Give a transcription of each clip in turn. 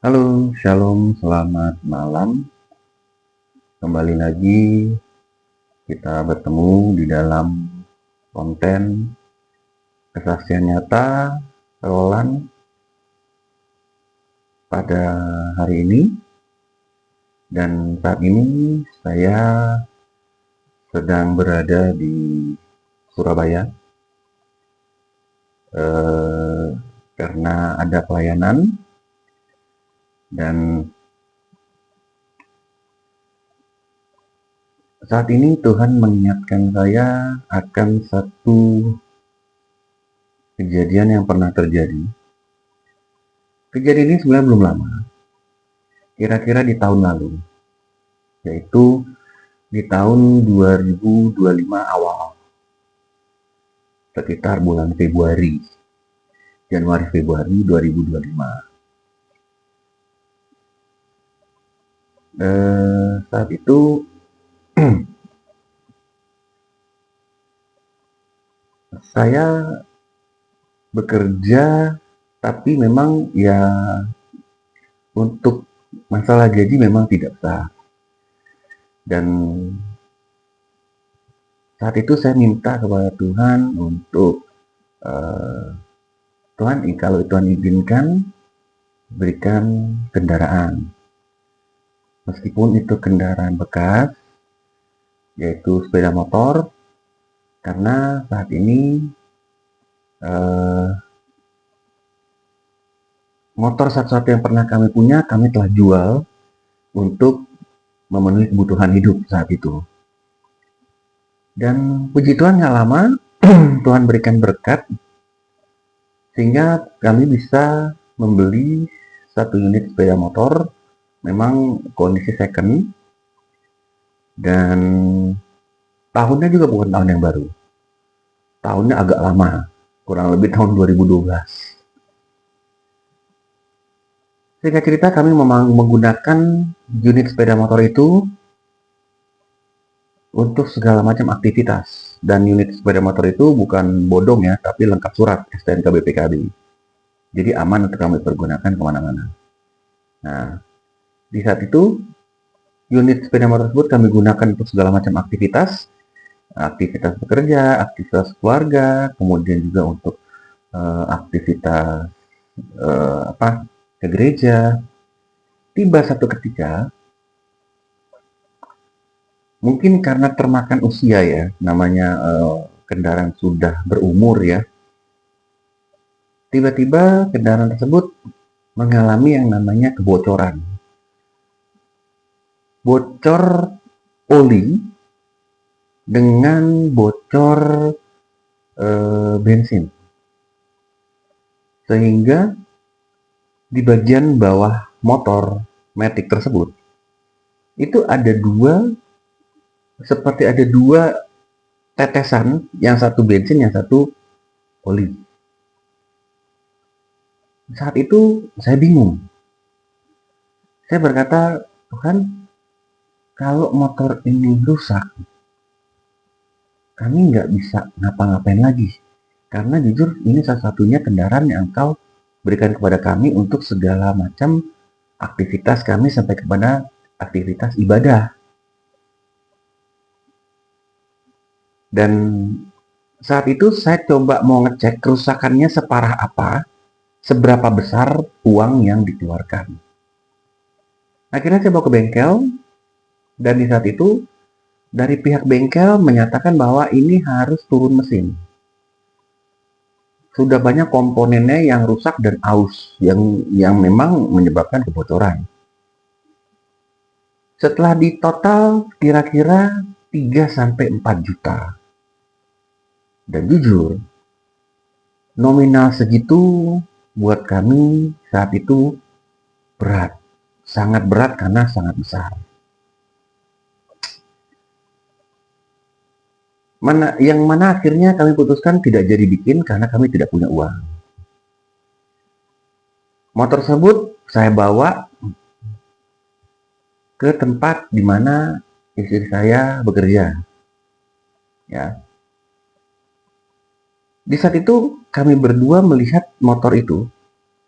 Halo, Shalom, selamat malam. Kembali lagi kita bertemu di dalam konten kesaksian nyata Roland pada hari ini. Dan saat ini saya sedang berada di Surabaya karena ada pelayanan dan saat ini Tuhan mengingatkan saya akan satu kejadian yang pernah terjadi. Kejadian ini sebenarnya belum lama, kira-kira di tahun lalu, yaitu di tahun 2025 awal, sekitar bulan Januari Februari 2025. Saat itu saya bekerja, tapi memang ya untuk masalah gaji memang tidak sah. Dan saat itu saya minta kepada Tuhan untuk Tuhan, kalau Tuhan izinkan, berikan kendaraan. Meskipun itu kendaraan bekas, yaitu sepeda motor, karena saat ini motor satu-satu yang pernah kami punya, kami telah jual untuk memenuhi kebutuhan hidup saat itu. Dan puji Tuhan gak lama, Tuhan berikan berkat, sehingga kami bisa membeli satu unit sepeda motor, memang kondisi second, dan tahunnya juga bukan tahun yang baru. Tahunnya agak lama, kurang lebih tahun 2012. Singkat cerita, kami memang menggunakan unit sepeda motor itu untuk segala macam aktivitas. Dan unit sepeda motor itu bukan bodong ya, tapi lengkap surat STNK BPKB. Jadi aman untuk kami pergunakan kemana-mana. Nah, di saat itu, unit sepeda motor tersebut kami gunakan untuk segala macam aktivitas. Aktivitas bekerja, aktivitas keluarga, kemudian juga untuk aktivitas ke gereja. Tiba satu ketika, mungkin karena termakan usia ya, namanya kendaraan sudah berumur ya. Tiba-tiba kendaraan tersebut mengalami yang namanya kebocoran. Bocor oli dengan bocor bensin. Sehingga di bagian bawah motor Matic tersebut itu ada seperti ada dua tetesan, yang satu bensin, yang satu oli. Saat itu saya bingung. Saya berkata, Tuhan, kalau motor ini rusak, kami nggak bisa ngapa-ngapain lagi. Karena jujur ini satu-satunya kendaraan yang Engkau berikan kepada kami untuk segala macam aktivitas kami sampai kepada aktivitas ibadah. Dan saat itu saya coba mau ngecek kerusakannya separah apa, seberapa besar uang yang dikeluarkan. Akhirnya saya bawa ke bengkel, dan di saat itu dari pihak bengkel menyatakan bahwa ini harus turun mesin. Sudah banyak komponennya yang rusak dan aus, yang memang menyebabkan kebocoran. Setelah ditotal kira-kira 3-4 juta. Dan jujur, nominal segitu buat kami saat itu berat. Sangat berat karena sangat besar. Yang mana akhirnya kami putuskan tidak jadi bikin karena kami tidak punya uang. Motor tersebut saya bawa ke tempat di mana istri saya bekerja. Ya. Di saat itu kami berdua melihat motor itu,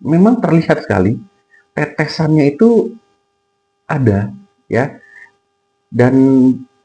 memang terlihat sekali tetesannya itu ada ya, dan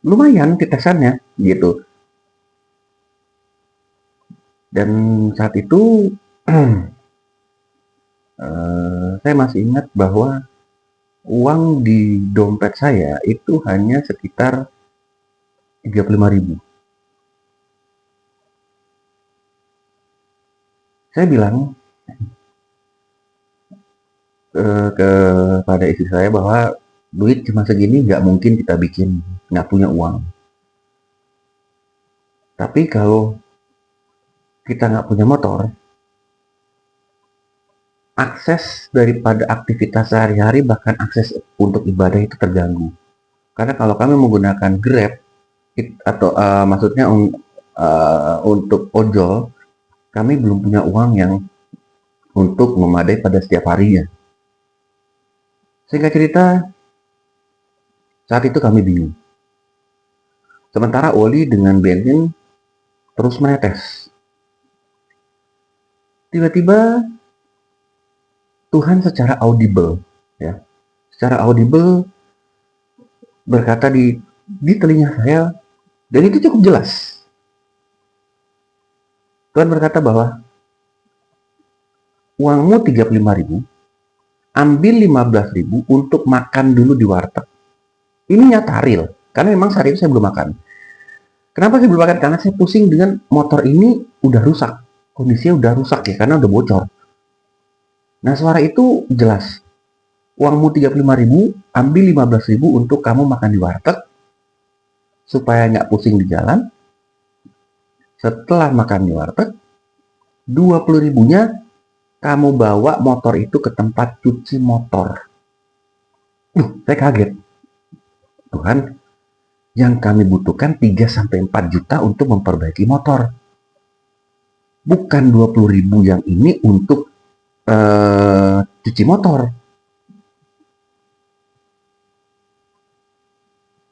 lumayan tetesannya gitu. Dan saat itu saya masih ingat bahwa uang di dompet saya itu hanya sekitar 35.000. Saya bilang kepada istri saya bahwa duit cuma segini nggak mungkin kita bikin, nggak punya uang. Tapi kalau kita nggak punya motor, akses daripada aktivitas sehari-hari bahkan akses untuk ibadah itu terganggu. Karena kalau kami menggunakan Grab atau maksudnya untuk ojol, kami belum punya uang yang untuk memadai pada setiap harinya. Singkat cerita, saat itu kami bingung. Sementara oli dengan bensin terus menetes. Tiba-tiba Tuhan secara audible, ya, secara audible berkata di telinga saya, dan itu cukup jelas. Tuhan berkata bahwa uangmu 35.000, ambil 15.000 untuk makan dulu di warteg. Ini nyata real, karena memang saat itu saya belum makan. Kenapa saya belum makan? Karena saya pusing dengan motor ini udah rusak. Kondisinya udah rusak ya, karena udah bocor. Nah, suara itu jelas. Uangmu 35.000, ambil 15.000 untuk kamu makan di warteg, supaya nggak pusing di jalan. Setelah makan di warteg, 20.000-nya kamu bawa motor itu ke tempat cuci motor. Saya kaget. Tuhan, yang kami butuhkan 3-4 juta untuk memperbaiki motor. Bukan 20.000 yang ini untuk cuci motor.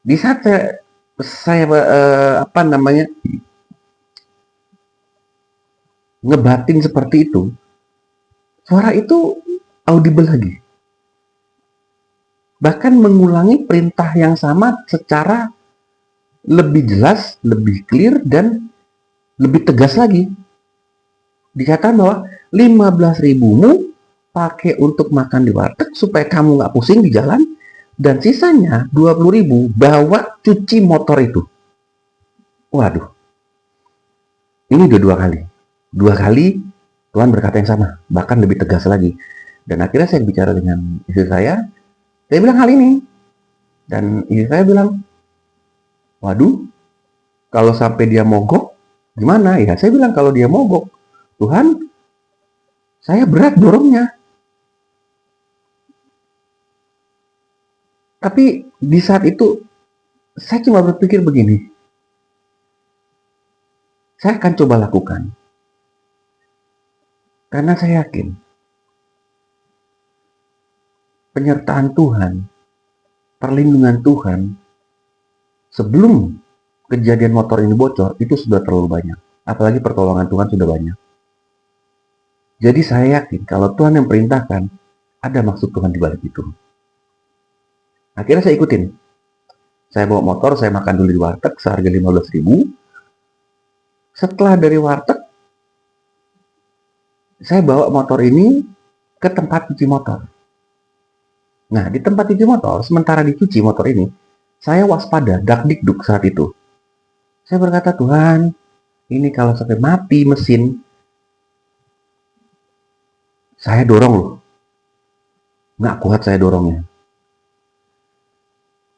Di saat saya ngebatin seperti itu, suara itu audible lagi. Bahkan mengulangi perintah yang sama secara lebih jelas, lebih clear, dan lebih tegas lagi. Dikatakan bahwa 15.000-mu pakai untuk makan di warteg supaya kamu nggak pusing di jalan, dan sisanya 20.000 bawa cuci motor itu. Waduh, ini udah 2 kali. 2 kali Tuhan berkata yang sama, bahkan lebih tegas lagi. Dan akhirnya saya bicara dengan istri saya bilang hal ini. Dan istri saya bilang, waduh, kalau sampai dia mogok, gimana? Ya, saya bilang kalau dia mogok, Tuhan, saya berat dorongnya. Tapi di saat itu, saya cuma berpikir begini, saya akan coba lakukan. Karena saya yakin, penyertaan Tuhan, perlindungan Tuhan, sebelum kejadian motor ini bocor, itu sudah terlalu banyak. Apalagi pertolongan Tuhan sudah banyak. Jadi saya yakin, kalau Tuhan yang perintahkan, ada maksud Tuhan di balik itu. Akhirnya saya ikutin. Saya bawa motor, saya makan dulu di warteg, seharga 15.000. Setelah dari warteg, saya bawa motor ini ke tempat cuci motor. Nah, di tempat cuci motor, sementara dicuci motor ini, saya waspada, dak-dikduk saat itu. Saya berkata, Tuhan, ini kalau sampai mati mesin, saya dorong loh. Nggak kuat saya dorongnya.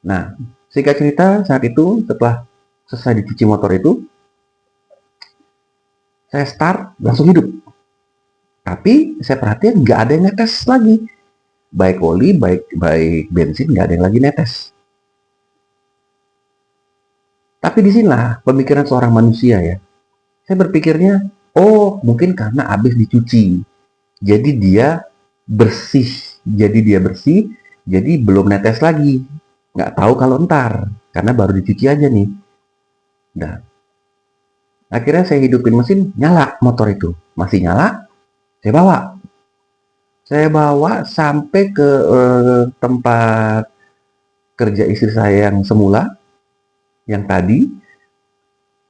Nah, singkat cerita, saat itu, setelah selesai dicuci motor itu, saya start, langsung hidup. Tapi saya perhatikan nggak ada yang netes lagi. Baik oli, baik bensin, nggak ada yang lagi netes. Tapi disinilah pemikiran seorang manusia ya. Saya berpikirnya, oh mungkin karena habis dicuci. Jadi dia bersih. Jadi belum netes lagi. Nggak tahu kalau ntar, karena baru dicuci aja nih. Nah, akhirnya saya hidupin mesin, nyala motor itu. Masih nyala, saya bawa. Saya bawa sampai ke tempat kerja istri saya yang semula, yang tadi.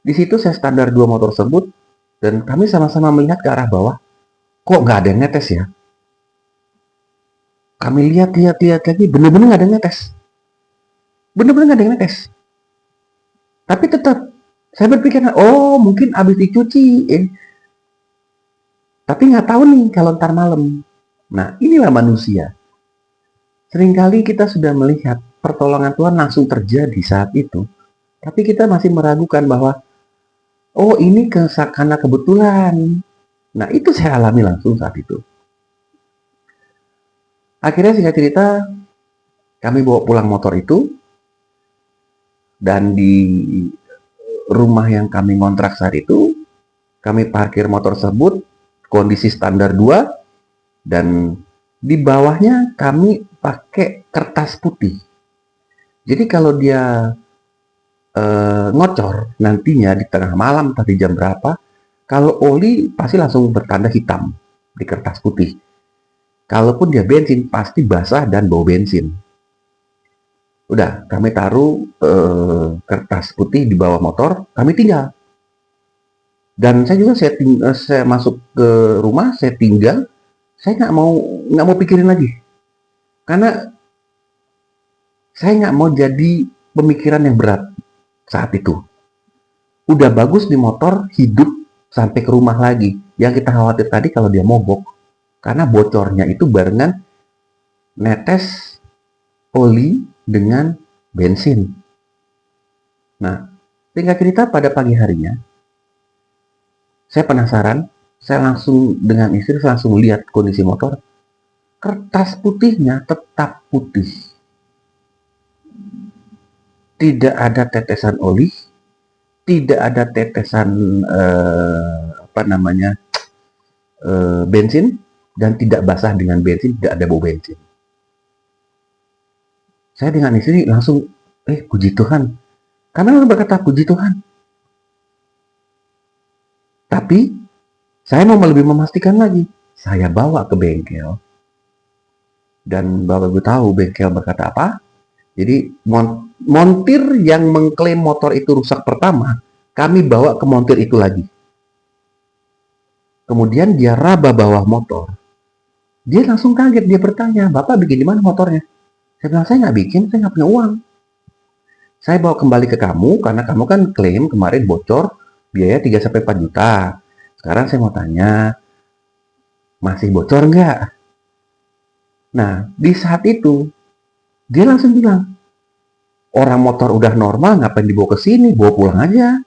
Di situ saya standar 2 motor tersebut, dan kami sama-sama melihat ke arah bawah. Kok nggak ada yang netes ya? Kami lihat lagi, bener-bener nggak ada yang netes. Bener-bener nggak ada yang netes. Tapi tetap, saya berpikir, oh mungkin abis dicuci. Tapi nggak tahu nih kalau ntar malam. Nah, inilah manusia. Seringkali kita sudah melihat pertolongan Tuhan langsung terjadi saat itu. Tapi kita masih meragukan bahwa, oh ini karena kebetulan. Nah, itu saya alami langsung saat itu. Akhirnya singkat cerita, kami bawa pulang motor itu, dan di rumah yang kami kontrak saat itu, kami parkir motor tersebut, kondisi standar 2, dan di bawahnya kami pakai kertas putih. Jadi kalau dia ngocor nantinya di tengah malam, tadi jam berapa, kalau oli pasti langsung bertanda hitam di kertas putih. Kalaupun dia bensin, pasti basah dan bau bensin. Udah, kami taruh kertas putih di bawah motor, kami tinggal. Dan saya juga saya masuk ke rumah, saya tinggal, saya nggak mau pikirin lagi, karena saya nggak mau jadi pemikiran yang berat saat itu. Udah bagus di motor, hidup sampai ke rumah lagi. Yang kita khawatir tadi kalau dia mogok, karena bocornya itu barengan netes oli dengan bensin. Nah, singkat cerita pada pagi harinya, saya penasaran, saya langsung dengan istri langsung lihat kondisi motor, kertas putihnya tetap putih. Tidak ada tetesan oli, tidak ada tetesan bensin, dan tidak basah dengan bensin, tidak ada bau bensin. Saya dengan istri langsung, puji Tuhan. Kami langsung berkata, puji Tuhan. Tapi, saya mau lebih memastikan lagi. Saya bawa ke bengkel. Dan Bapak Ibu tahu bengkel berkata apa? Jadi, montir yang mengklaim motor itu rusak pertama, kami bawa ke montir itu lagi. Kemudian dia raba bawah motor. Dia langsung kaget, dia bertanya, Bapak bikin di mana motornya? Saya bilang, saya nggak bikin, saya nggak punya uang. Saya bawa kembali ke kamu, karena kamu kan klaim kemarin bocor, biaya 3-4 juta. Sekarang saya mau tanya, masih bocor nggak? Nah, di saat itu, dia langsung bilang, orang motor udah normal, ngapain dibawa ke sini, bawa pulang aja.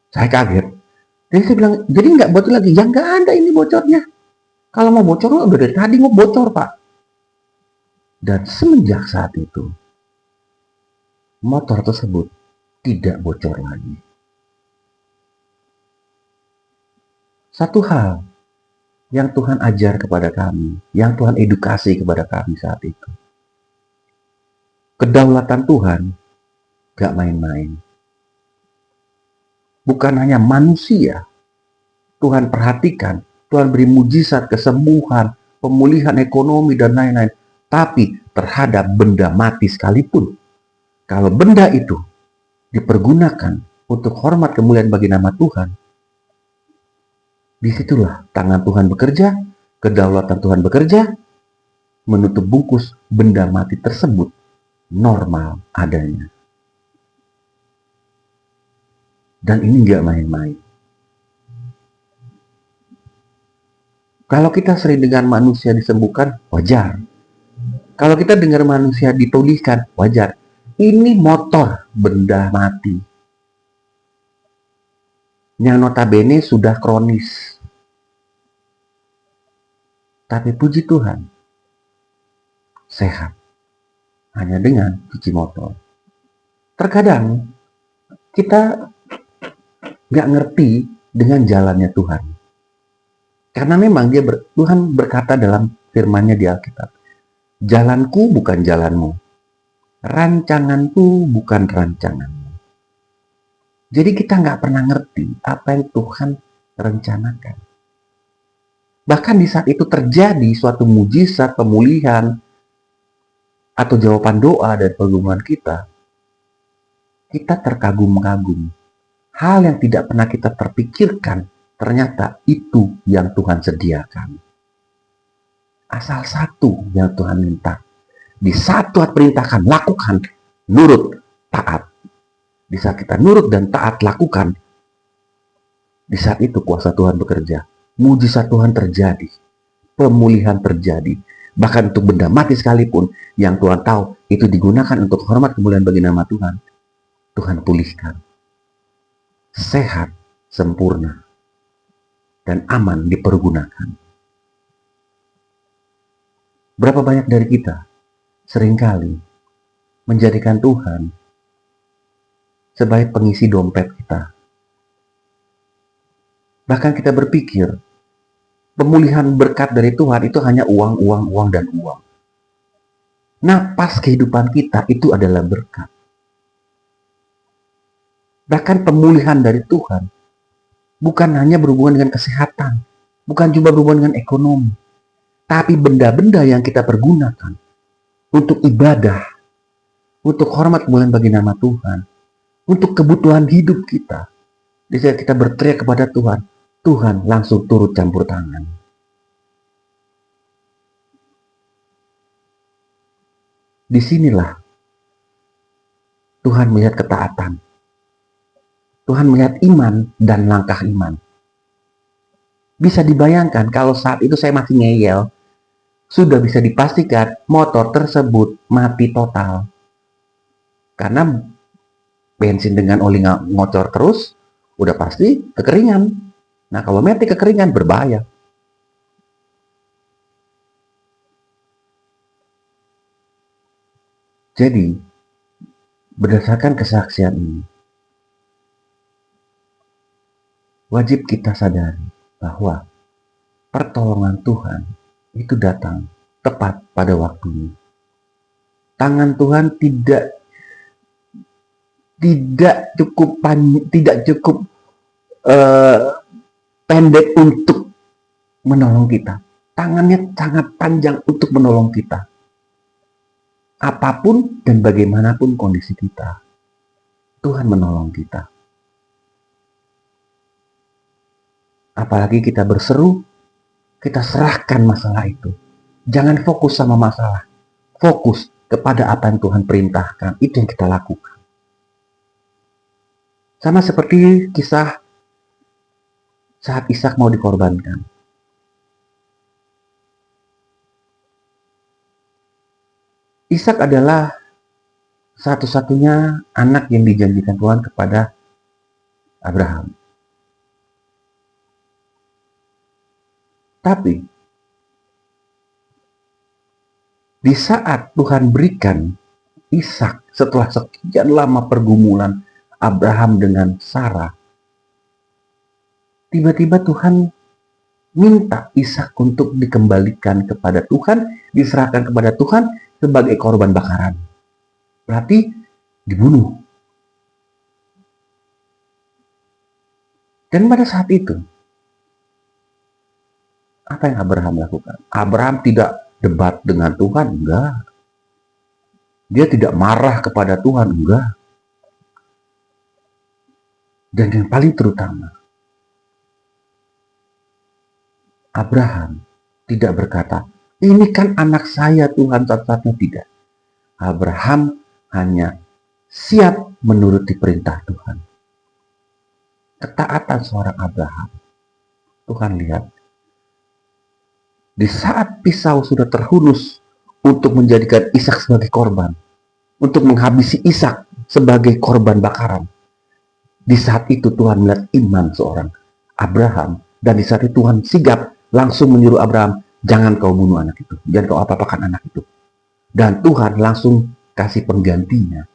Saya kaget. Jadi saya bilang, jadi nggak bocor lagi? Ya nggak ada ini bocornya. Kalau mau bocor, udah dari tadi mau bocor, Pak. Dan semenjak saat itu, motor tersebut tidak bocor lagi. Satu hal yang Tuhan ajar kepada kami, yang Tuhan edukasi kepada kami saat itu. Kedaulatan Tuhan gak main-main. Bukan hanya manusia, Tuhan perhatikan, Tuhan beri mujizat, kesembuhan, pemulihan ekonomi, dan lain-lain. Tapi terhadap benda mati sekalipun, kalau benda itu dipergunakan untuk hormat kemuliaan bagi nama Tuhan, disitulah tangan Tuhan bekerja, kedaulatan Tuhan bekerja, menutup bungkus benda mati tersebut normal adanya. Dan ini nggak main-main. Kalau kita sering dengan manusia disembuhkan, wajar. Kalau kita dengar manusia dipulihkan, wajar. Ini motor benda mati, yang notabene sudah kronis. Tapi puji Tuhan, sehat. Hanya dengan cuci motor. Terkadang kita nggak ngerti dengan jalannya Tuhan. Karena memang Tuhan berkata dalam firman-Nya di Alkitab, jalanku bukan jalanmu, rancanganku bukan rancanganmu. Jadi kita nggak pernah ngerti apa yang Tuhan rencanakan. Bahkan di saat itu terjadi suatu mujizat, pemulihan, atau jawaban doa dari pergumulan kita, kita terkagum-kagum. Hal yang tidak pernah kita terpikirkan, ternyata itu yang Tuhan sediakan. Asal satu yang Tuhan minta. Di saat Tuhan perintahkan, lakukan, nurut, taat. Di saat kita nurut dan taat, lakukan, di saat itu kuasa Tuhan bekerja. Mujizat Tuhan terjadi. Pemulihan terjadi. Bahkan untuk benda mati sekalipun, yang Tuhan tahu, itu digunakan untuk hormat kemuliaan bagi nama Tuhan. Tuhan pulihkan. Sehat, sempurna, dan aman dipergunakan. Berapa banyak dari kita seringkali menjadikan Tuhan sebagai pengisi dompet kita. Bahkan kita berpikir pemulihan berkat dari Tuhan itu hanya uang, uang, uang, dan uang. Napas kehidupan kita itu adalah berkat. Bahkan pemulihan dari Tuhan bukan hanya berhubungan dengan kesehatan, bukan juga berhubungan dengan ekonomi, tapi benda-benda yang kita pergunakan untuk ibadah, untuk hormat kemuliaan bagi nama Tuhan, untuk kebutuhan hidup kita. Di saat kita berteriak kepada Tuhan, Tuhan langsung turut campur tangan. Disinilah Tuhan melihat ketaatan. Tuhan melihat iman dan langkah iman. Bisa dibayangkan kalau saat itu saya masih ngeyel, sudah bisa dipastikan motor tersebut mati total. Karena bensin dengan oli ngocor terus, udah pasti kekeringan. Nah, kalau mati kekeringan berbahaya. Jadi, berdasarkan kesaksian ini, wajib kita sadari bahwa pertolongan Tuhan itu datang tepat pada waktunya. Tangan Tuhan tidak cukup pendek untuk menolong kita. Tangannya sangat panjang untuk menolong kita. Apapun dan bagaimanapun kondisi kita, Tuhan menolong kita. Apalagi kita berseru, kita serahkan masalah itu. Jangan fokus sama masalah. Fokus kepada apa yang Tuhan perintahkan. Itu yang kita lakukan. Sama seperti kisah saat Ishak mau dikorbankan. Ishak adalah satu-satunya anak yang dijanjikan Tuhan kepada Abraham. Tapi di saat Tuhan berikan Ishak setelah sekian lama pergumulan Abraham dengan Sarah, tiba-tiba Tuhan minta Ishak untuk dikembalikan kepada Tuhan, diserahkan kepada Tuhan sebagai korban bakaran. Berarti dibunuh. Dan pada saat itu, apa yang Abraham lakukan? Abraham tidak debat dengan Tuhan, enggak. Dia tidak marah kepada Tuhan, enggak. Dan yang paling terutama, Abraham tidak berkata, ini kan anak saya Tuhan, satu-satunya, tidak. Abraham hanya siap menuruti perintah Tuhan. Ketaatan seorang Abraham, Tuhan lihat. Di saat pisau sudah terhunus untuk menjadikan Ishak sebagai korban, untuk menghabisi Ishak sebagai korban bakaran, di saat itu Tuhan melihat iman seorang Abraham, dan di saat itu Tuhan sigap langsung menyuruh Abraham, jangan kau bunuh anak itu, jangan kau apa-apakan anak itu. Dan Tuhan langsung kasih penggantinya.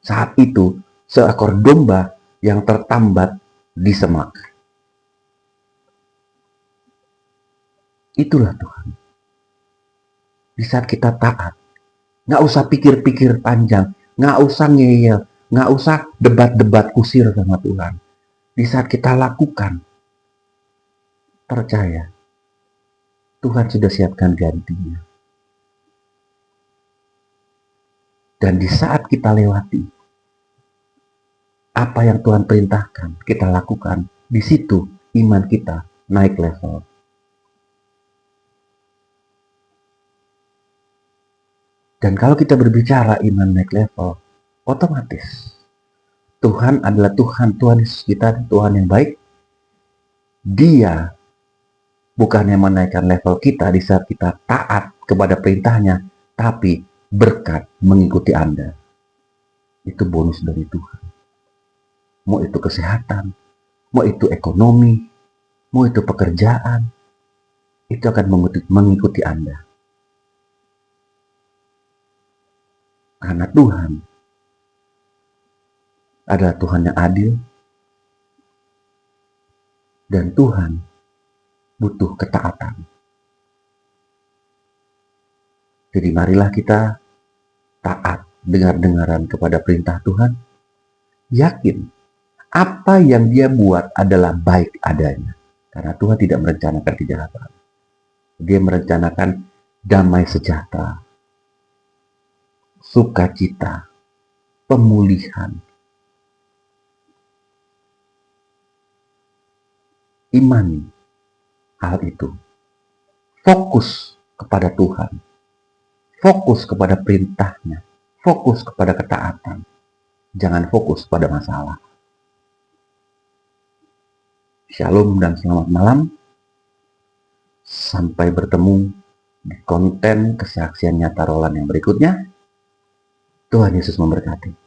Saat itu seekor domba yang tertambat di semak. Itulah Tuhan. Di saat kita taat, nggak usah pikir-pikir panjang, nggak usah ngeyel, nggak usah debat-debat kusir sama Tuhan. Di saat kita lakukan, percaya, Tuhan sudah siapkan gantinya. Dan di saat kita lewati apa yang Tuhan perintahkan, kita lakukan, di situ iman kita naik level. Dan kalau kita berbicara iman naik level, otomatis Tuhan adalah Tuhan, Tuhan Yesus kita, Tuhan yang baik. Dia bukannya menaikkan level kita di saat kita taat kepada perintahnya, tapi berkat mengikuti Anda. Itu bonus dari Tuhan. Mau itu kesehatan, mau itu ekonomi, mau itu pekerjaan, itu akan mengikuti Anda. Karena Tuhan adalah Tuhan yang adil, dan Tuhan butuh ketaatan. Jadi marilah kita taat dengar-dengaran kepada perintah Tuhan, yakin apa yang Dia buat adalah baik adanya. Karena Tuhan tidak merencanakan kejahatan. Dia merencanakan damai sejahtera, sukacita, pemulihan. Imani hal itu. Fokus kepada Tuhan. Fokus kepada perintahnya. Fokus kepada ketaatan. Jangan fokus pada masalah. Shalom dan selamat malam. Sampai bertemu di konten kesaksian nyata Roland yang berikutnya. Tuhan Yesus memberkati.